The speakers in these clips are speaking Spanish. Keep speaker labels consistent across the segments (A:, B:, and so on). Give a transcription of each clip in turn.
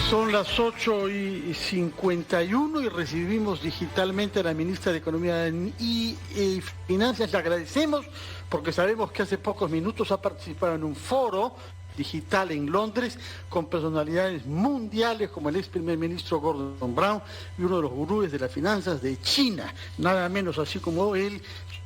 A: Son las 8:51 y recibimos digitalmente a la ministra de Economía y Finanzas. Le agradecemos porque sabemos que hace pocos minutos ha participado en un foro digital en Londres con personalidades mundiales como el ex primer ministro Gordon Brown y uno de los gurúes de las finanzas de China, nada menos, así como el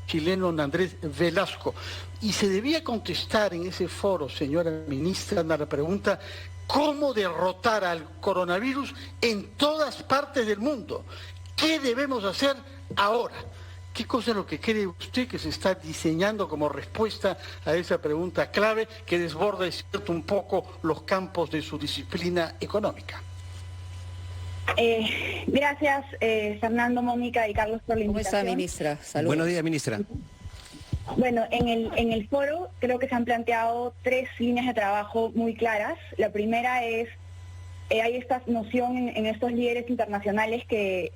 A: chileno Andrés Velasco. Y se debía contestar en ese foro, señora ministra, a la pregunta: ¿cómo derrotar al coronavirus en todas partes del mundo? ¿Qué debemos hacer ahora? ¿Qué cosa es lo que cree usted que se está diseñando como respuesta a esa pregunta clave que desborda, es cierto, un poco los campos de su disciplina económica?
B: Gracias, Fernando, Mónica y Carlos, por la invitación.
C: ¿Cómo está, ministra? Saludos.
D: Buenos días, ministra.
B: Bueno, en el foro creo que se han planteado 3 líneas de trabajo muy claras. La primera es, hay esta noción en estos líderes internacionales que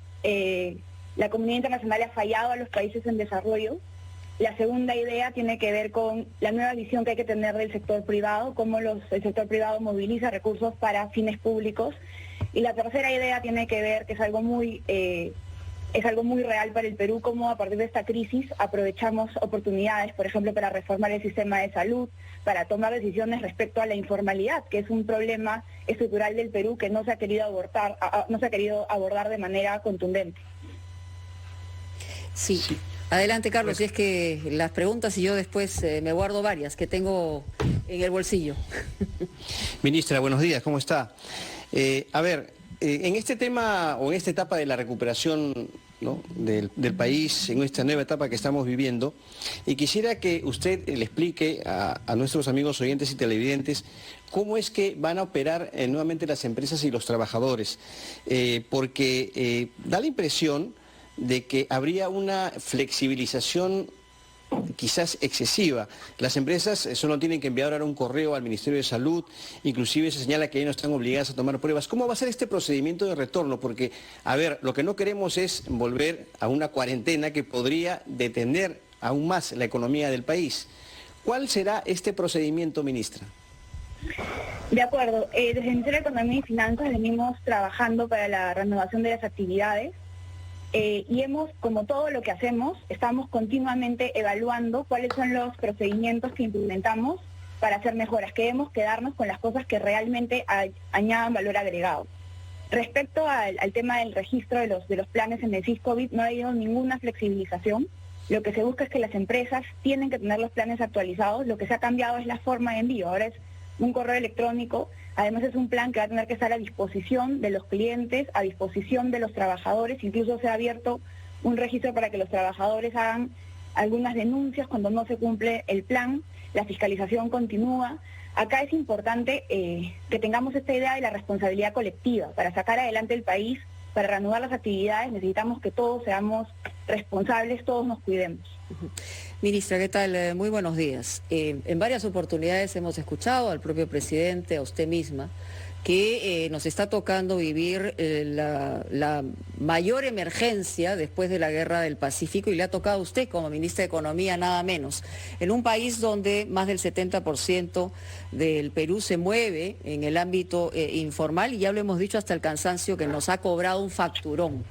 B: la comunidad internacional ha fallado a los países en desarrollo. La segunda idea tiene que ver con la nueva visión que hay que tener del sector privado, cómo el sector privado moviliza recursos para fines públicos. Y la tercera idea tiene que ver, que es algo muy real para el Perú, cómo a partir de esta crisis aprovechamos oportunidades, por ejemplo, para reformar el sistema de salud, para tomar decisiones respecto a la informalidad, que es un problema estructural del Perú que no se ha querido abordar de manera contundente.
C: Sí. Adelante, Carlos, si es que las preguntas y yo después me guardo varias que tengo en el bolsillo.
D: Ministra, buenos días, ¿cómo está? En este tema o en esta etapa de la recuperación, ¿no?, del país, en esta nueva etapa que estamos viviendo, y quisiera que usted le explique a nuestros amigos oyentes y televidentes cómo es que van a operar nuevamente las empresas y los trabajadores, porque da la impresión de que habría una flexibilización quizás excesiva. Las empresas solo tienen que enviar ahora un correo al Ministerio de Salud, inclusive se señala que ya no están obligadas a tomar pruebas. ¿Cómo va a ser este procedimiento de retorno? Porque, lo que no queremos es volver a una cuarentena que podría detener aún más la economía del país. ¿Cuál será este procedimiento, ministra?
B: De acuerdo. Desde el Ministerio de Economía y Finanzas venimos trabajando para la reanudación de las actividades. Y como todo lo que hacemos, estamos continuamente evaluando cuáles son los procedimientos que implementamos para hacer mejoras. Queremos quedarnos con las cosas que realmente añadan valor agregado. Respecto al tema del registro de los planes en el SIS-COVID, no ha habido ninguna flexibilización. Lo que se busca es que las empresas tienen que tener los planes actualizados. Lo que se ha cambiado es la forma de envío. Ahora es un correo electrónico. Además es un plan que va a tener que estar a disposición de los clientes, a disposición de los trabajadores. Incluso se ha abierto un registro para que los trabajadores hagan algunas denuncias cuando no se cumple el plan. La fiscalización continúa. Acá es importante que tengamos esta idea de la responsabilidad colectiva. Para sacar adelante el país, para reanudar las actividades, necesitamos que todos seamos responsables, todos nos cuidemos.
C: Ministra, ¿qué tal? Muy buenos días. En varias oportunidades hemos escuchado al propio presidente, a usted misma, que nos está tocando vivir la mayor emergencia después de la Guerra del Pacífico, y le ha tocado a usted como ministra de Economía nada menos, en un país donde más del 70% del Perú se mueve en el ámbito informal, y ya lo hemos dicho hasta el cansancio que nos ha cobrado un facturón.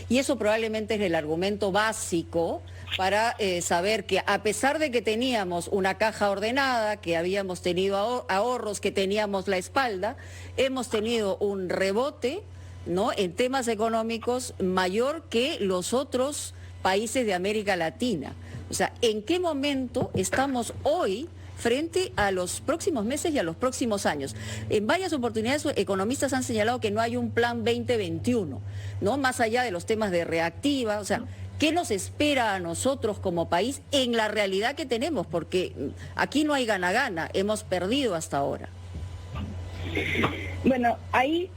C: Y eso probablemente es el argumento básico para saber que a pesar de que teníamos una caja ordenada, que habíamos tenido ahorros, que teníamos la espalda, hemos tenido un rebote, ¿no?, en temas económicos mayor que los otros países de América Latina. O sea, ¿en qué momento estamos hoy frente a los próximos meses y a los próximos años? En varias oportunidades economistas han señalado que no hay un plan 2021, ¿no?, más allá de los temas de reactiva. O sea, ¿qué nos espera a nosotros como país en la realidad que tenemos? Porque aquí no hay gana-gana, hemos perdido hasta ahora.
B: Bueno, ahí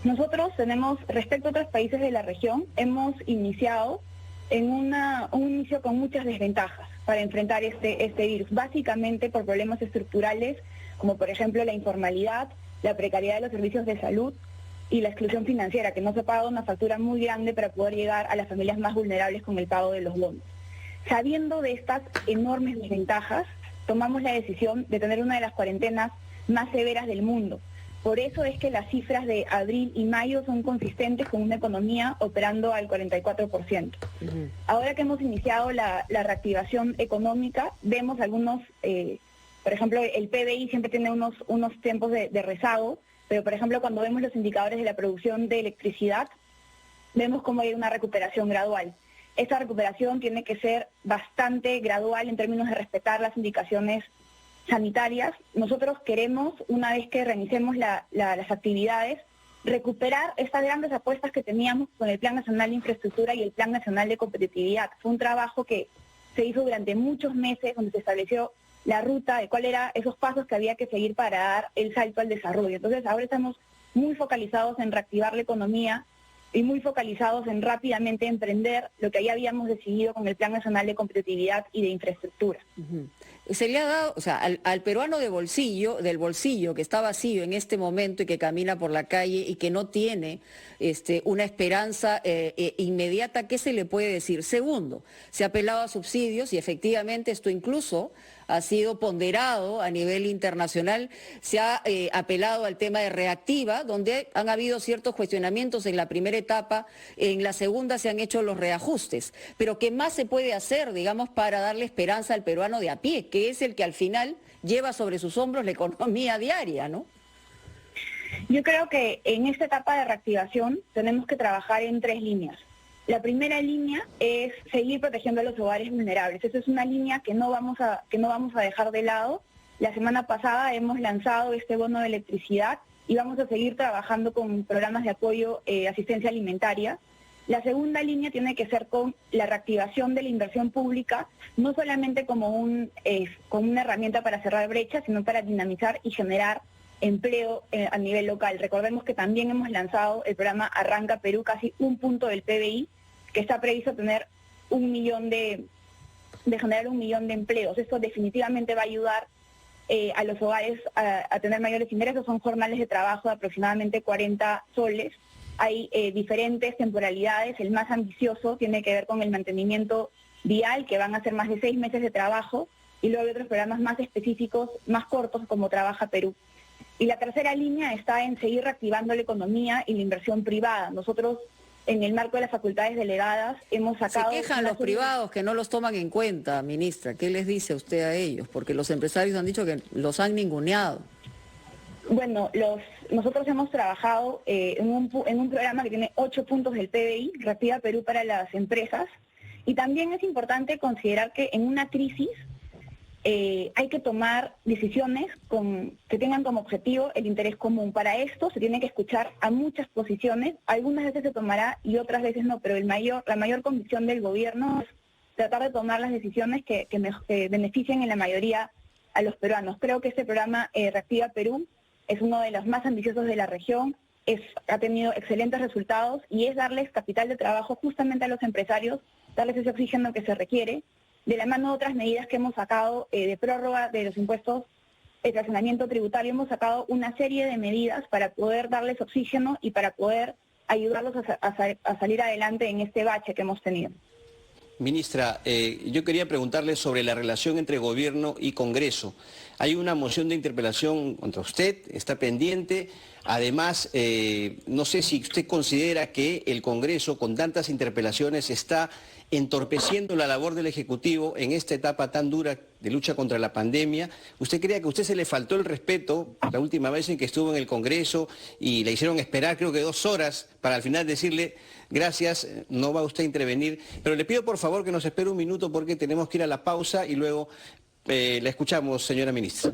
B: nosotros tenemos, respecto a otros países de la región, hemos iniciado en un inicio con muchas desventajas para enfrentar este virus, básicamente por problemas estructurales, como por ejemplo la informalidad, la precariedad de los servicios de salud y la exclusión financiera, que no se ha pagado una factura muy grande para poder llegar a las familias más vulnerables con el pago de los bonos. Sabiendo de estas enormes desventajas, tomamos la decisión de tener una de las cuarentenas más severas del mundo. Por eso es que las cifras de abril y mayo son consistentes con una economía operando al 44%. Ahora que hemos iniciado la reactivación económica, vemos algunos, por ejemplo, el PBI siempre tiene unos tiempos de rezago, pero por ejemplo cuando vemos los indicadores de la producción de electricidad, vemos cómo hay una recuperación gradual. Esta recuperación tiene que ser bastante gradual en términos de respetar las indicaciones sanitarias. Nosotros queremos, una vez que reinicemos las actividades, recuperar estas grandes apuestas que teníamos con el Plan Nacional de Infraestructura y el Plan Nacional de Competitividad. Fue un trabajo que se hizo durante muchos meses, donde se estableció la ruta de cuáles eran esos pasos que había que seguir para dar el salto al desarrollo. Entonces ahora estamos muy focalizados en reactivar la economía y muy focalizados en rápidamente emprender lo que ya habíamos decidido con el Plan Nacional de Competitividad y de Infraestructura.
C: Se le ha dado, o sea, al peruano del bolsillo que está vacío en este momento y que camina por la calle y que no tiene una esperanza inmediata, ¿qué se le puede decir? Segundo, se ha apelado a subsidios y efectivamente esto incluso ha sido ponderado a nivel internacional, se ha apelado al tema de reactiva, donde han habido ciertos cuestionamientos en la primera etapa, en la segunda se han hecho los reajustes. Pero ¿qué más se puede hacer, digamos, para darle esperanza al peruano de a pie, que es el que al final lleva sobre sus hombros la economía diaria, ¿no?
B: Yo creo que en esta etapa de reactivación tenemos que trabajar en 3 líneas. La primera línea es seguir protegiendo a los hogares vulnerables. Esa es una línea que no vamos a dejar de lado. La semana pasada hemos lanzado este bono de electricidad y vamos a seguir trabajando con programas de apoyo, asistencia alimentaria. La segunda línea tiene que ser con la reactivación de la inversión pública, no solamente como una herramienta para cerrar brechas, sino para dinamizar y generar empleo a nivel local. Recordemos que también hemos lanzado el programa Arranca Perú, casi 1 punto del PBI, que está previsto tener generar 1 millón de empleos. Esto definitivamente va a ayudar a los hogares a tener mayores ingresos. Son jornales de trabajo de aproximadamente 40 soles. Hay diferentes temporalidades. El más ambicioso tiene que ver con el mantenimiento vial, que van a ser más de 6 meses de trabajo, y luego hay otros programas más específicos, más cortos, como Trabaja Perú. Y la tercera línea está en seguir reactivando la economía y la inversión privada. Nosotros, en el marco de las facultades delegadas, hemos sacado...
C: Se quejan los privados que no los toman en cuenta, ministra. ¿Qué les dice usted a ellos? Porque los empresarios han dicho que los han ninguneado.
B: Bueno, nosotros hemos trabajado en un programa que tiene 8 puntos del PBI, Reactiva Perú para las empresas, y también es importante considerar que en una crisis hay que tomar decisiones que tengan como objetivo el interés común. Para esto se tiene que escuchar a muchas posiciones, algunas veces se tomará y otras veces no, pero la mayor convicción del gobierno es tratar de tomar las decisiones que beneficien en la mayoría a los peruanos. Creo que este programa Reactiva Perú es uno de los más ambiciosos de la región, ha tenido excelentes resultados y es darles capital de trabajo justamente a los empresarios, darles ese oxígeno que se requiere, de la mano de otras medidas que hemos sacado de prórroga de los impuestos, el fraccionamiento tributario. Hemos sacado una serie de medidas para poder darles oxígeno y para poder ayudarlos a salir adelante en este bache que hemos tenido.
D: Ministra, yo quería preguntarle sobre la relación entre gobierno y Congreso. Hay una moción de interpelación contra usted, está pendiente. Además, no sé si usted considera que el Congreso, con tantas interpelaciones, está entorpeciendo la labor del Ejecutivo en esta etapa tan dura de lucha contra la pandemia. ¿Usted cree que a usted se le faltó el respeto la última vez en que estuvo en el Congreso y le hicieron esperar creo que 2 horas para al final decirle gracias, no va usted a intervenir? Pero le pido por favor que nos espere un minuto porque tenemos que ir a la pausa y luego la escuchamos, señora ministra.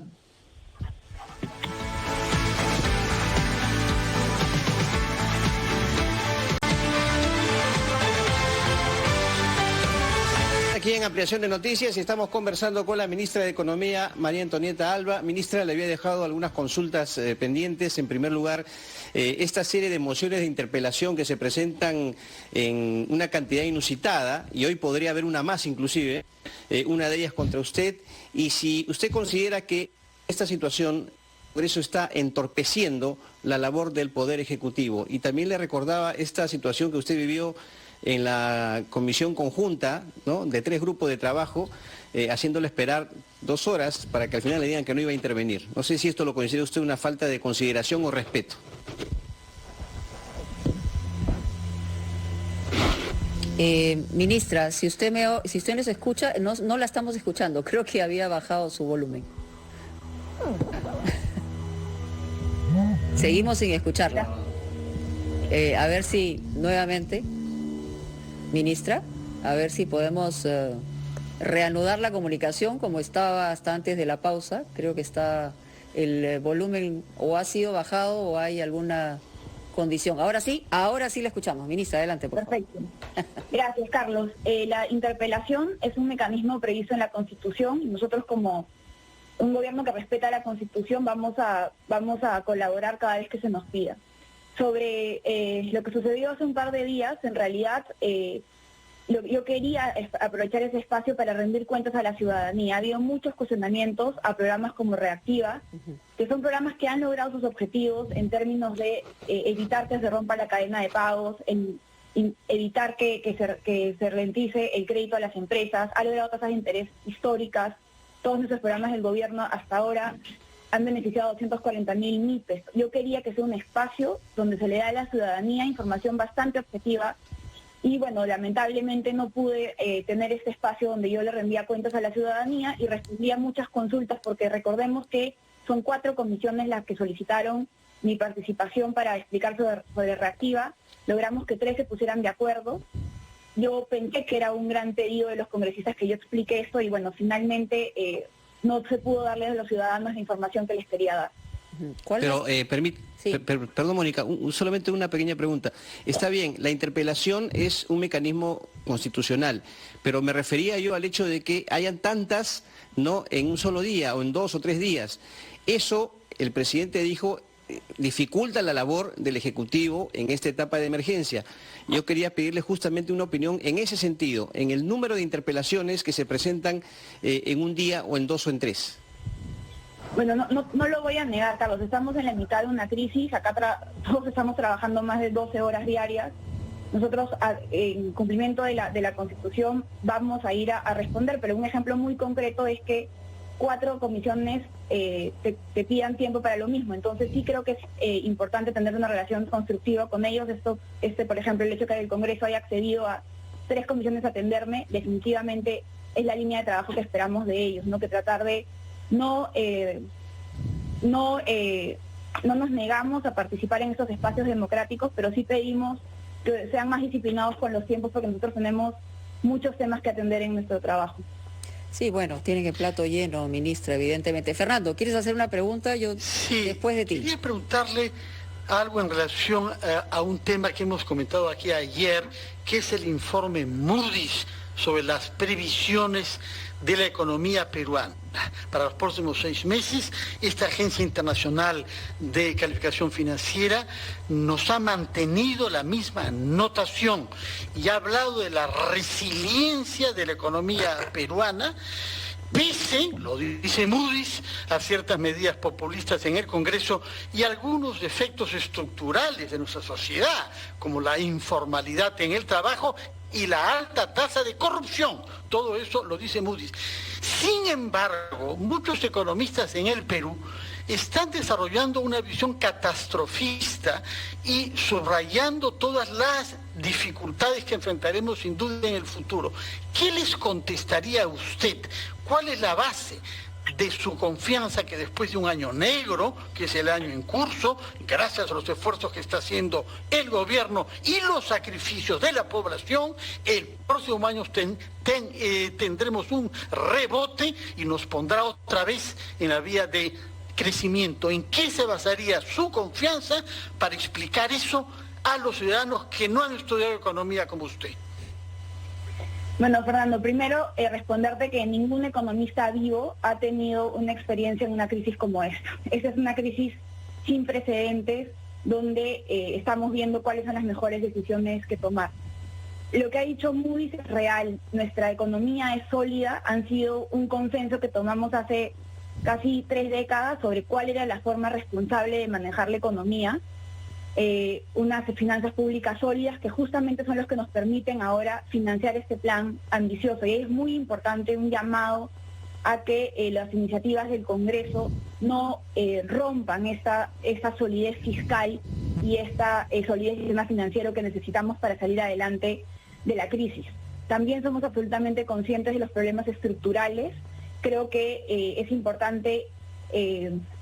D: Aquí en Ampliación de Noticias y estamos conversando con la ministra de Economía, María Antonieta Alba. Ministra, le había dejado algunas consultas pendientes. En primer lugar, esta serie de mociones de interpelación que se presentan en una cantidad inusitada, y hoy podría haber una más inclusive, una de ellas contra usted, y si usted considera que esta situación, por eso está entorpeciendo la labor del Poder Ejecutivo. Y también le recordaba esta situación que usted vivió en la comisión conjunta, ¿no?, de 3 grupos de trabajo, haciéndole esperar 2 horas para que al final le digan que no iba a intervenir. No sé si esto lo considera usted una falta de consideración o respeto.
C: Ministra, si usted nos escucha, no la estamos escuchando, creo que había bajado su volumen. Seguimos sin escucharla. A ver si nuevamente, ministra, a ver si podemos reanudar la comunicación como estaba hasta antes de la pausa. Creo que está el volumen o ha sido bajado o hay alguna condición. Ahora sí la escuchamos. Ministra, adelante, por favor.
B: Perfecto. Gracias, Carlos. La interpelación es un mecanismo previsto en la Constitución y nosotros, como un gobierno que respeta la Constitución, vamos a colaborar cada vez que se nos pida. Sobre lo que sucedió hace un par de días, en realidad yo quería aprovechar ese espacio para rendir cuentas a la ciudadanía. Ha habido muchos cuestionamientos a programas como Reactiva, que son programas que han logrado sus objetivos en términos de evitar que se rompa la cadena de pagos, evitar que se ralentice el crédito a las empresas, ha logrado tasas de interés históricas. Todos esos programas del gobierno hasta ahora han beneficiado a 240.000 MIPES. Yo quería que sea un espacio donde se le da a la ciudadanía información bastante objetiva y, bueno, lamentablemente no pude tener este espacio donde yo le rendía cuentas a la ciudadanía y respondía muchas consultas, porque recordemos que son 4 comisiones las que solicitaron mi participación para explicar sobre Reactiva. Logramos que 3 se pusieran de acuerdo. Yo pensé que era un gran pedido de los congresistas que yo explique esto y, bueno, finalmente no se pudo darles a los ciudadanos la información que les quería dar.
D: Pero, perdón, Mónica, solamente una pequeña pregunta. Está bien, la interpelación es un mecanismo constitucional, pero me refería yo al hecho de que hayan tantas, no en un solo día o en 2 o 3 días. Eso, el presidente dijo, dificulta la labor del Ejecutivo en esta etapa de emergencia. Yo quería pedirle justamente una opinión en ese sentido, en el número de interpelaciones que se presentan en un día o en 2 o en 3.
B: Bueno, no lo voy a negar, Carlos. Estamos en la mitad de una crisis. Acá todos estamos trabajando más de 12 horas diarias. Nosotros, en cumplimiento de la Constitución, vamos a ir a responder, pero un ejemplo muy concreto es que 4 comisiones te pidan tiempo para lo mismo. Entonces sí creo que es importante tener una relación constructiva con ellos. Por ejemplo, el hecho de que el Congreso haya accedido a 3 comisiones a atenderme, definitivamente es la línea de trabajo que esperamos de ellos, ¿no? Que tratar de no nos negamos a participar en estos espacios democráticos, pero sí pedimos que sean más disciplinados con los tiempos, porque nosotros tenemos muchos temas que atender en nuestro trabajo.
C: Sí, bueno, tienen el plato lleno, ministra, evidentemente. Fernando, ¿quieres hacer una pregunta? Yo después de ti.
A: Quería preguntarle algo en relación a un tema que hemos comentado aquí ayer, que es el informe Moody's sobre las previsiones de la economía peruana. Para los próximos 6 meses, esta agencia internacional de calificación financiera nos ha mantenido la misma notación y ha hablado de la resiliencia de la economía peruana, pese, lo dice Moody's, a ciertas medidas populistas en el Congreso y algunos defectos estructurales de nuestra sociedad, como la informalidad en el trabajo y la alta tasa de corrupción. Todo eso lo dice Moody's. Sin embargo, muchos economistas en el Perú están desarrollando una visión catastrofista y subrayando todas las dificultades que enfrentaremos sin duda en el futuro. ¿Qué les contestaría a usted? ¿Cuál es la base de su confianza que después de un año negro, que es el año en curso, gracias a los esfuerzos que está haciendo el gobierno y los sacrificios de la población, el próximo año tendremos un rebote y nos pondrá otra vez en la vía de crecimiento? ¿En qué se basaría su confianza para explicar eso a los ciudadanos que no han estudiado economía como usted?
B: Bueno, Fernando, primero responderte que ningún economista vivo ha tenido una experiencia en una crisis como esta. Esta es una crisis sin precedentes, donde estamos viendo cuáles son las mejores decisiones que tomar. Lo que ha dicho Moody's es real. Nuestra economía es sólida. Han sido un consenso que tomamos hace casi 3 décadas sobre cuál era la forma responsable de manejar la economía. unas finanzas públicas sólidas que justamente son los que nos permiten ahora financiar este plan ambicioso. Y es muy importante un llamado a que las iniciativas del Congreso no rompan esta solidez fiscal y esta solidez del sistema financiero que necesitamos para salir adelante de la crisis. También somos absolutamente conscientes de los problemas estructurales. Creo que es importante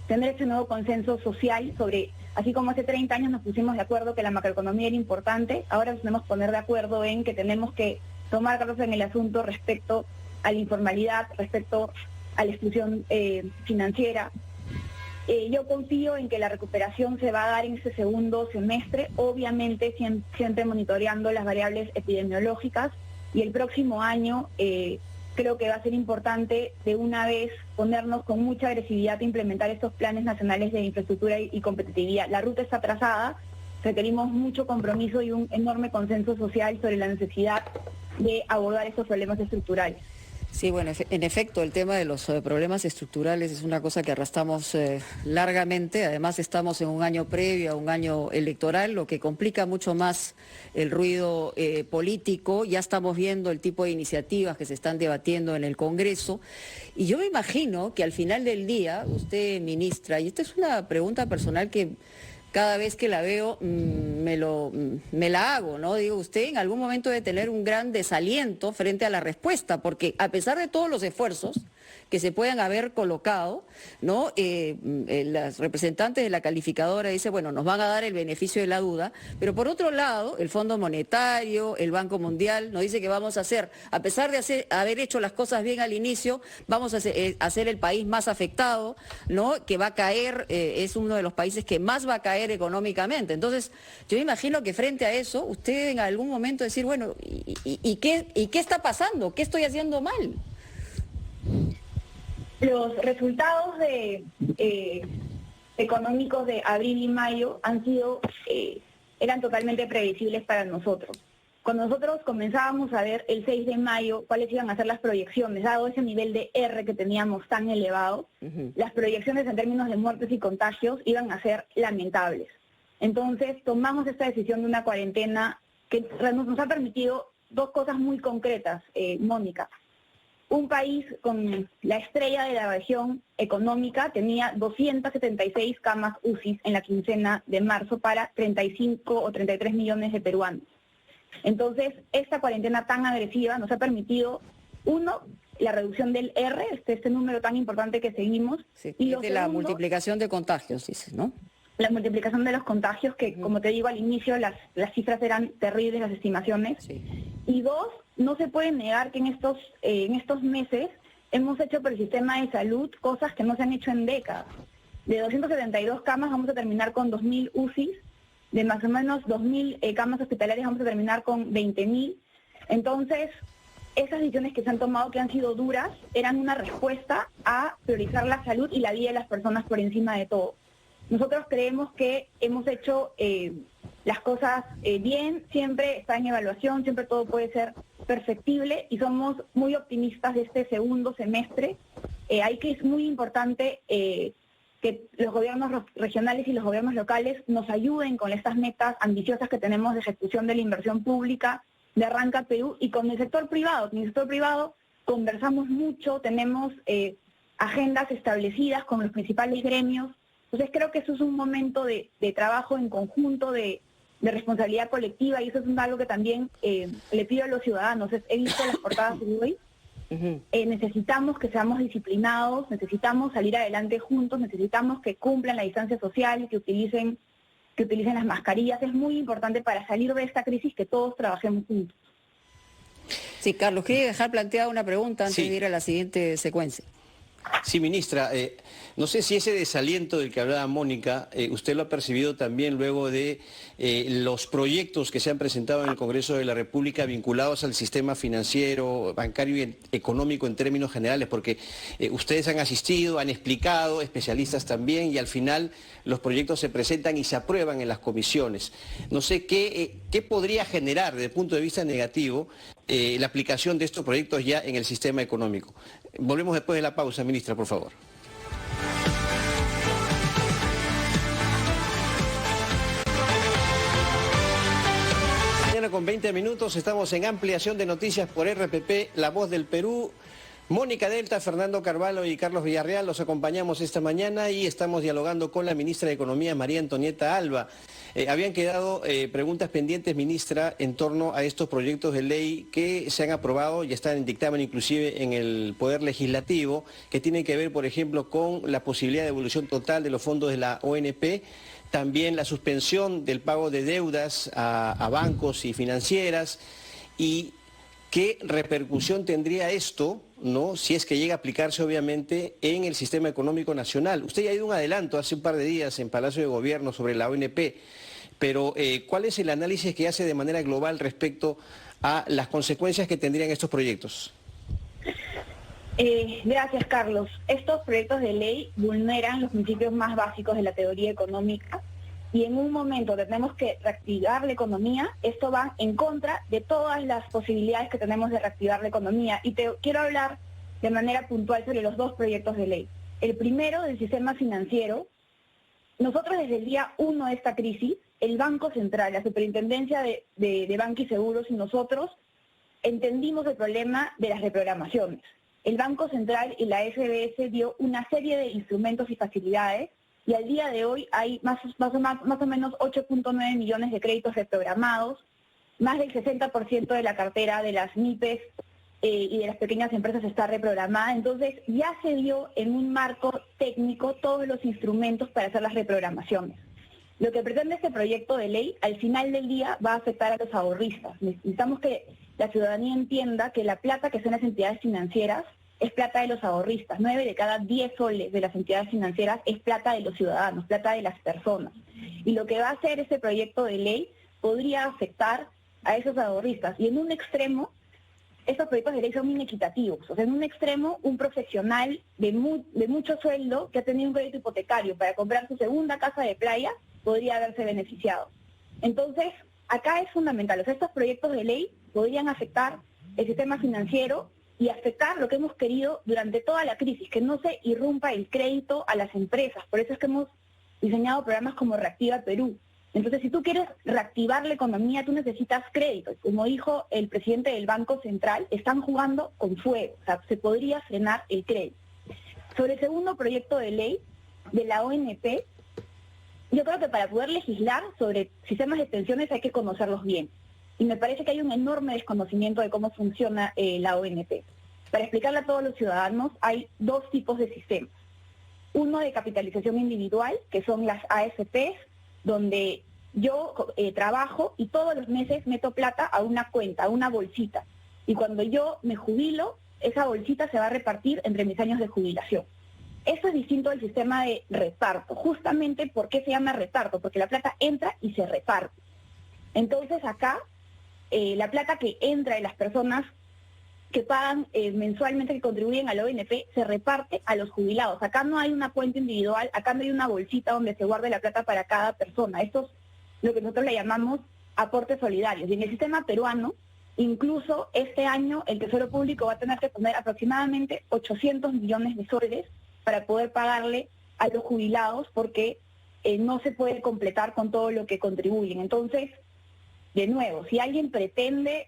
B: tener ese nuevo consenso social sobre, así como hace 30 años nos pusimos de acuerdo que la macroeconomía era importante, ahora nos tenemos que poner de acuerdo en que tenemos que tomar cartas en el asunto respecto a la informalidad, respecto a la exclusión financiera. Yo confío en que la recuperación se va a dar en este segundo semestre, obviamente siempre monitoreando las variables epidemiológicas, y el próximo año creo que va a ser importante de una vez ponernos con mucha agresividad a implementar estos planes nacionales de infraestructura y competitividad. La ruta está trazada, requerimos mucho compromiso y un enorme consenso social sobre la necesidad de abordar estos problemas estructurales.
C: Sí, bueno, en efecto, el tema de los problemas estructurales es una cosa que arrastramos largamente. Además, estamos en un año previo a un año electoral, lo que complica mucho más el ruido político. Ya estamos viendo el tipo de iniciativas que se están debatiendo en el Congreso. Y yo me imagino que al final del día, usted, ministra, y esta es una pregunta personal que cada vez que la veo me la hago, ¿no? Digo, usted en algún momento debe tener un gran desaliento frente a la respuesta, porque a pesar de todos los esfuerzos que se puedan haber colocado, ¿no? Las representantes de la calificadora dicen, bueno, nos van a dar el beneficio de la duda, pero por otro lado, el Fondo Monetario, el Banco Mundial, nos dice que vamos a hacer, a pesar de haber hecho las cosas bien al inicio, vamos a ser el país más afectado, ¿no? Que va a caer, es uno de los países que más va a caer económicamente. Entonces, yo me imagino que frente a eso, usted en algún momento decir, bueno, ¿y qué está pasando? ¿Qué estoy haciendo mal?
B: Los resultados económicos de abril y mayo eran totalmente previsibles para nosotros. Cuando nosotros comenzábamos a ver el 6 de mayo cuáles iban a ser las proyecciones, dado ese nivel de R que teníamos tan elevado, las proyecciones en términos de muertes y contagios iban a ser lamentables. Entonces tomamos esta decisión de una cuarentena que nos ha permitido dos cosas muy concretas, Mónica. Un país con la estrella de la región económica tenía 276 camas UCI en la quincena de marzo para 35 o 33 millones de peruanos. Entonces, esta cuarentena tan agresiva nos ha permitido, uno, la reducción del R, este número tan importante que seguimos.
C: Sí, y de la multiplicación de contagios, dices, ¿no?
B: La multiplicación de los contagios, que como te digo al inicio, las cifras eran terribles, las estimaciones.
C: Sí.
B: Y dos, no se puede negar que en estos meses hemos hecho por el sistema de salud cosas que no se han hecho en décadas. De 272 camas vamos a terminar con 2.000 UCIs, de más o menos 2.000 camas hospitalarias vamos a terminar con 20.000. Entonces, esas decisiones que se han tomado, que han sido duras, eran una respuesta a priorizar la salud y la vida de las personas por encima de todo. Nosotros creemos que hemos hecho las cosas bien, siempre está en evaluación, siempre todo puede ser perfectible y somos muy optimistas de este segundo semestre. Es muy importante que los gobiernos regionales y los gobiernos locales nos ayuden con estas metas ambiciosas que tenemos de ejecución de la inversión pública de Arranca Perú y con el sector privado. Con el sector privado conversamos mucho, tenemos agendas establecidas con los principales gremios. Entonces creo que eso es un momento de trabajo en conjunto, de responsabilidad colectiva, y eso es algo que también le pido a los ciudadanos. He visto las portadas de hoy. Necesitamos que seamos disciplinados, necesitamos salir adelante juntos, necesitamos que cumplan la distancia social, que utilicen las mascarillas. Es muy importante para salir de esta crisis que todos trabajemos juntos.
C: Sí, Carlos, quería dejar planteada una pregunta antes
D: Sí.
C: de ir a la siguiente secuencia.
D: Sí, ministra, no sé si ese desaliento del que hablaba Mónica, usted lo ha percibido también luego de los proyectos que se han presentado en el Congreso de la República vinculados al sistema financiero, bancario y económico en términos generales, porque ustedes han asistido, han explicado, especialistas también, y al final los proyectos se presentan y se aprueban en las comisiones. No sé qué podría generar desde el punto de vista negativo la aplicación de estos proyectos ya en el sistema económico. Volvemos después de la pausa, ministra, por favor. 8:20, estamos en ampliación de noticias por RPP, La Voz del Perú. Mónica Delta, Fernando Carvalho y Carlos Villarreal los acompañamos esta mañana y estamos dialogando con la ministra de Economía, María Antonieta Alba. Habían quedado preguntas pendientes, ministra, en torno a estos proyectos de ley que se han aprobado y están en dictamen inclusive en el Poder Legislativo, que tienen que ver, por ejemplo, con la posibilidad de devolución total de los fondos de la ONP, también la suspensión del pago de deudas a bancos y financieras, y qué repercusión tendría esto, ¿no?, si es que llega a aplicarse obviamente en el sistema económico nacional. Usted ya ha ido un adelanto hace un par de días en Palacio de Gobierno sobre la ONP, pero ¿cuál es el análisis que hace de manera global respecto a las consecuencias que tendrían estos proyectos?
B: Gracias, Carlos. Estos proyectos de ley vulneran los principios más básicos de la teoría económica y en un momento que tenemos que reactivar la economía, esto va en contra de todas las posibilidades que tenemos de reactivar la economía. Y te quiero hablar de manera puntual sobre los dos proyectos de ley. El primero, del sistema financiero. Nosotros desde el día 1 de esta crisis, el Banco Central, la Superintendencia de Banca y Seguros y nosotros entendimos el problema de las reprogramaciones. El Banco Central y la SBS dio una serie de instrumentos y facilidades y al día de hoy hay más o menos 8.9 millones de créditos reprogramados, más del 60% de la cartera de las MIPES y de las pequeñas empresas está reprogramada. Entonces ya se dio en un marco técnico todos los instrumentos para hacer las reprogramaciones. Lo que pretende este proyecto de ley, al final del día, va a afectar a los ahorristas. Necesitamos que la ciudadanía entienda que la plata que son las entidades financieras es plata de los ahorristas. 9 de cada 10 soles de las entidades financieras es plata de los ciudadanos, plata de las personas. Y lo que va a hacer este proyecto de ley podría afectar a esos ahorristas. Y en un extremo, estos proyectos de ley son inequitativos. O sea, en un extremo, un profesional de mucho sueldo que ha tenido un crédito hipotecario para comprar su segunda casa de playa podría haberse beneficiado. Entonces, acá es fundamental. O sea, estos proyectos de ley podrían afectar el sistema financiero y afectar lo que hemos querido durante toda la crisis, que no se irrumpa el crédito a las empresas. Por eso es que hemos diseñado programas como Reactiva Perú. Entonces, si tú quieres reactivar la economía, tú necesitas crédito. Como dijo el presidente del Banco Central, están jugando con fuego. O sea, se podría frenar el crédito. Sobre el segundo proyecto de ley de la ONP, yo creo que para poder legislar sobre sistemas de pensiones hay que conocerlos bien. Y me parece que hay un enorme desconocimiento de cómo funciona la ONP. Para explicarle a todos los ciudadanos, hay dos tipos de sistemas. Uno de capitalización individual, que son las AFPs, donde yo trabajo y todos los meses meto plata a una cuenta, a una bolsita. Y cuando yo me jubilo, esa bolsita se va a repartir entre mis años de jubilación. Eso es distinto al sistema de reparto. Justamente, ¿por qué se llama reparto? Porque la plata entra y se reparte. Entonces acá, la plata que entra de las personas que pagan mensualmente, que contribuyen a la ONP, se reparte a los jubilados. Acá no hay una cuenta individual, acá no hay una bolsita donde se guarde la plata para cada persona. Esto es lo que nosotros le llamamos aportes solidarios. Y en el sistema peruano, incluso este año, el Tesoro Público va a tener que poner aproximadamente 800 millones de soles para poder pagarle a los jubilados porque no se puede completar con todo lo que contribuyen. Entonces, de nuevo, si alguien pretende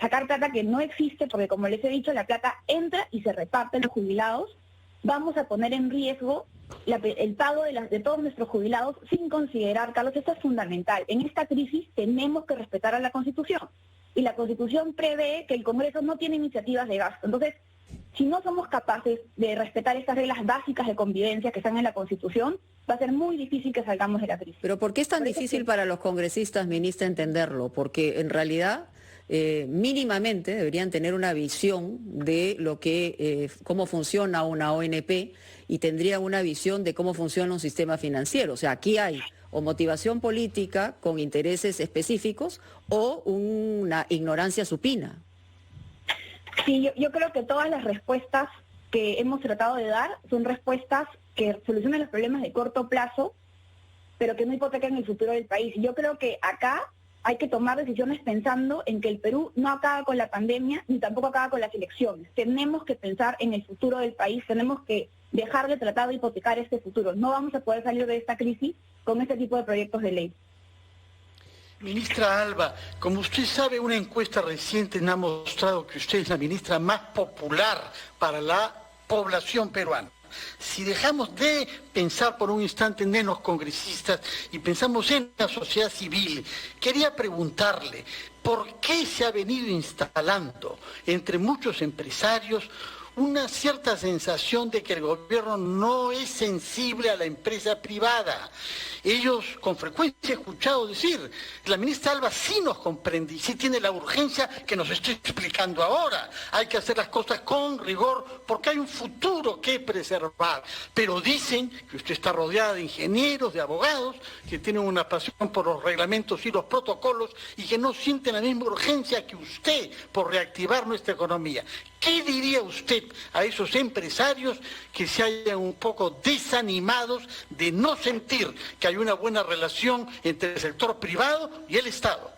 B: sacar plata que no existe, porque como les he dicho, la plata entra y se reparte a los jubilados, vamos a poner en riesgo el pago de todos nuestros jubilados sin considerar, Carlos, esto es fundamental. En esta crisis tenemos que respetar a la Constitución. Y la Constitución prevé que el Congreso no tiene iniciativas de gasto. Entonces, si no somos capaces de respetar estas reglas básicas de convivencia que están en la Constitución, va a ser muy difícil que salgamos de la crisis.
C: Pero ¿por qué es tan difícil para los congresistas, ministra, entenderlo? Porque en realidad mínimamente deberían tener una visión de lo que cómo funciona una ONP y tendrían una visión de cómo funciona un sistema financiero. O sea, aquí hay o motivación política con intereses específicos o una ignorancia supina.
B: Sí, yo creo que todas las respuestas que hemos tratado de dar son respuestas que solucionan los problemas de corto plazo, pero que no hipotecan el futuro del país. Yo creo que acá hay que tomar decisiones pensando en que el Perú no acaba con la pandemia ni tampoco acaba con las elecciones. Tenemos que pensar en el futuro del país, tenemos que dejar de tratar de hipotecar este futuro. No vamos a poder salir de esta crisis con este tipo de proyectos de ley.
A: Ministra Alba, como usted sabe, una encuesta reciente nos ha mostrado que usted es la ministra más popular para la población peruana. Si dejamos de pensar por un instante en los congresistas y pensamos en la sociedad civil, quería preguntarle, ¿por qué se ha venido instalando entre muchos empresarios una cierta sensación de que el gobierno no es sensible a la empresa privada? Ellos con frecuencia he escuchado decir, la ministra Alba sí nos comprende y sí tiene la urgencia que nos estoy explicando ahora. Hay que hacer las cosas con rigor porque hay un futuro que preservar. Pero dicen que usted está rodeada de ingenieros, de abogados, que tienen una pasión por los reglamentos y los protocolos y que no sienten la misma urgencia que usted por reactivar nuestra economía. ¿Qué diría usted a esos empresarios que se hayan un poco desanimados de no sentir que hay una buena relación entre el sector privado y el Estado?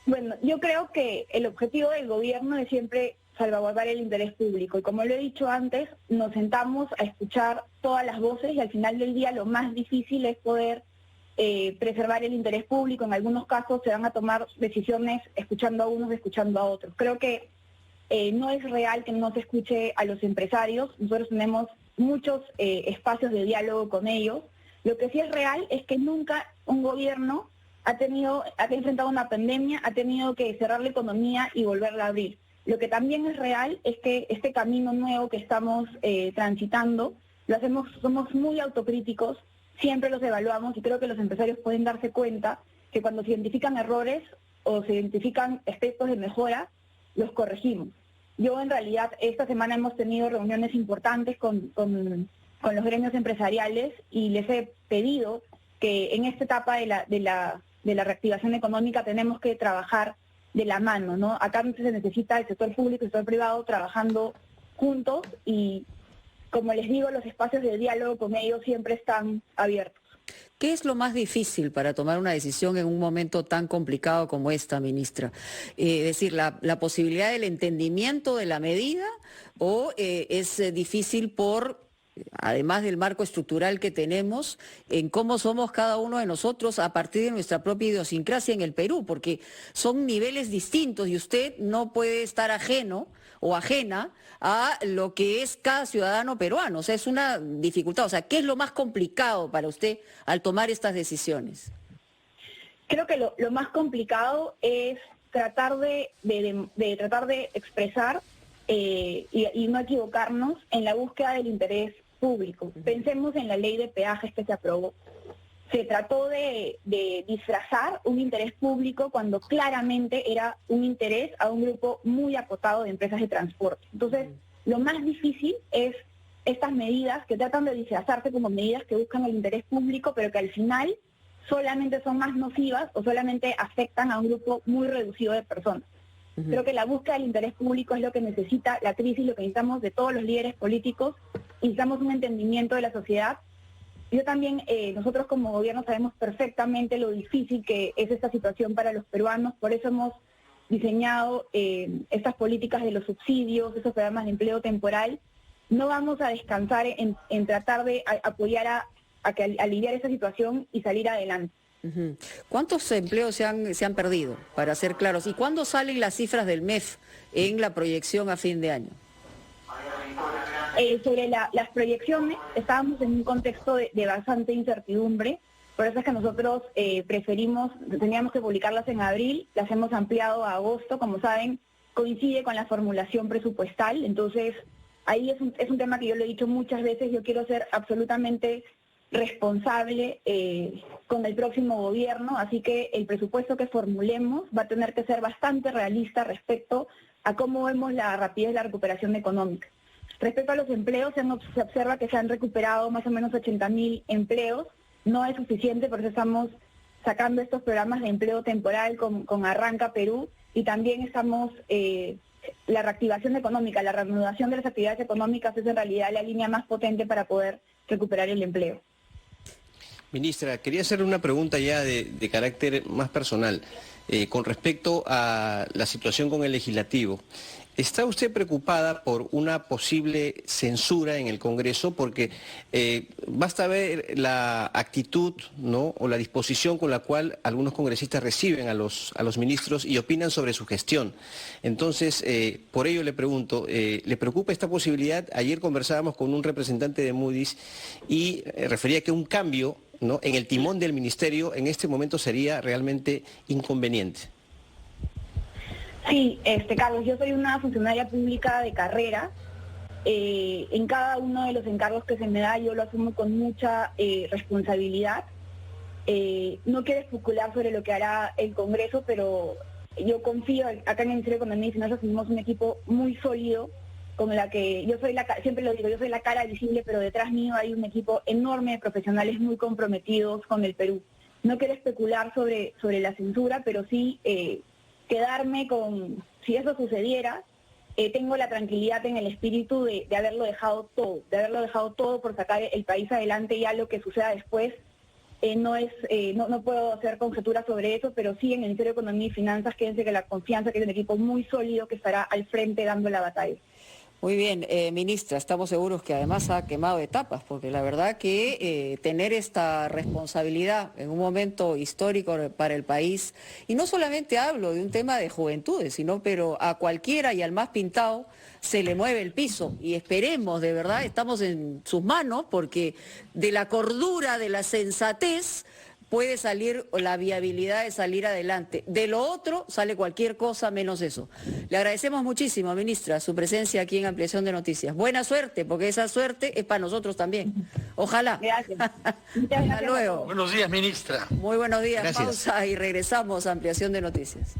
B: Bueno, yo creo que el objetivo del gobierno es siempre salvaguardar el interés público. Y como lo he dicho antes, nos sentamos a escuchar todas las voces y al final del día lo más difícil es poder preservar el interés público. En algunos casos se van a tomar decisiones escuchando a unos, escuchando a otros. Creo que no es real que no se escuche a los empresarios. Nosotros tenemos muchos espacios de diálogo con ellos. Lo que sí es real es que nunca un gobierno ha enfrentado una pandemia, ha tenido que cerrar la economía y volverla a abrir. Lo que también es real es que este camino nuevo que estamos transitando, somos muy autocríticos, siempre los evaluamos y creo que los empresarios pueden darse cuenta que cuando se identifican errores o se identifican aspectos de mejora, los corregimos. Yo en realidad esta semana hemos tenido reuniones importantes con los gremios empresariales y les he pedido que en esta etapa de la reactivación económica tenemos que trabajar de la mano, ¿no? Acá se necesita el sector público y el sector privado trabajando juntos y, como les digo, los espacios de diálogo con ellos siempre están abiertos.
C: ¿Qué es lo más difícil para tomar una decisión en un momento tan complicado como esta, ministra? Es decir, la posibilidad del entendimiento de la medida o es difícil además del marco estructural que tenemos, en cómo somos cada uno de nosotros a partir de nuestra propia idiosincrasia en el Perú, porque son niveles distintos y usted no puede estar ajeno o ajena a lo que es cada ciudadano peruano. O sea, es una dificultad. O sea, ¿qué es lo más complicado para usted al tomar estas decisiones?
B: Creo que lo más complicado es tratar de expresar y no equivocarnos en la búsqueda del interés público. Pensemos en la ley de peajes que se aprobó. Se trató de disfrazar un interés público cuando claramente era un interés a un grupo muy acotado de empresas de transporte. Entonces, lo más difícil es estas medidas que tratan de disfrazarse como medidas que buscan el interés público, pero que al final solamente son más nocivas o solamente afectan a un grupo muy reducido de personas. Creo que la búsqueda del interés público es lo que necesita la crisis, lo que necesitamos de todos los líderes políticos. Necesitamos un entendimiento de la sociedad. Yo también, nosotros como gobierno sabemos perfectamente lo difícil que es esta situación para los peruanos, por eso hemos diseñado estas políticas de los subsidios, esos programas de empleo temporal. No vamos a descansar en tratar de apoyar a aliviar esa situación y salir adelante.
C: ¿Cuántos empleos se han perdido, para ser claros? ¿Y cuándo salen las cifras del MEF en la proyección a fin de año?
B: Sobre las proyecciones, estábamos en un contexto de bastante incertidumbre, por eso es que nosotros teníamos que publicarlas en abril, las hemos ampliado a agosto, como saben, coincide con la formulación presupuestal, entonces ahí es un tema que yo le he dicho muchas veces, yo quiero ser absolutamente responsable con el próximo gobierno, así que el presupuesto que formulemos va a tener que ser bastante realista respecto a cómo vemos la rapidez de la recuperación económica. Respecto a los empleos, se observa que se han recuperado más o menos 80.000 empleos, no es suficiente, por eso estamos sacando estos programas de empleo temporal con Arranca Perú y también estamos, la reactivación económica, la reanudación de las actividades económicas es en realidad la línea más potente para poder recuperar el empleo.
D: Ministra, quería hacerle una pregunta ya de carácter más personal con respecto a la situación con el legislativo. ¿Está usted preocupada por una posible censura en el Congreso? Porque basta ver la actitud, ¿no?, o la disposición con la cual algunos congresistas reciben a los ministros y opinan sobre su gestión. Entonces, por ello le pregunto, ¿le preocupa esta posibilidad? Ayer conversábamos con un representante de Moody's y refería que un cambio, ¿no?, en el timón del ministerio en este momento sería realmente inconveniente.
B: Sí, Carlos, yo soy una funcionaria pública de carrera. En cada uno de los encargos que se me da yo lo asumo con mucha responsabilidad. No quiero especular sobre lo que hará el Congreso, pero yo confío, acá en el Ministerio de Economía y Finanzas tenemos un equipo muy sólido, con la que yo soy siempre lo digo, yo soy la cara visible, pero detrás mío hay un equipo enorme de profesionales muy comprometidos con el Perú. No quiero especular sobre la censura, pero sí quedarme con, si eso sucediera, tengo la tranquilidad en el espíritu de haberlo dejado todo por sacar el país adelante. Ya lo que suceda después no puedo hacer conjeturas sobre eso, pero sí en el Ministerio de Economía y Finanzas quédense que la confianza, que es un equipo muy sólido que estará al frente dando la batalla.
C: Muy bien, ministra, estamos seguros que además ha quemado etapas, porque la verdad que tener esta responsabilidad en un momento histórico para el país, y no solamente hablo de un tema de juventudes, sino pero a cualquiera y al más pintado se le mueve el piso, y esperemos, de verdad, estamos en sus manos, porque de la cordura, de la sensatez, puede salir la viabilidad de salir adelante. De lo otro sale cualquier cosa menos eso. Le agradecemos muchísimo, ministra, su presencia aquí en Ampliación de Noticias. Buena suerte, porque esa suerte es para nosotros también. Ojalá.
B: Gracias.
C: Hasta luego.
A: Buenos días, ministra.
C: Muy buenos días.
D: Gracias.
C: Pausa y regresamos a Ampliación de Noticias.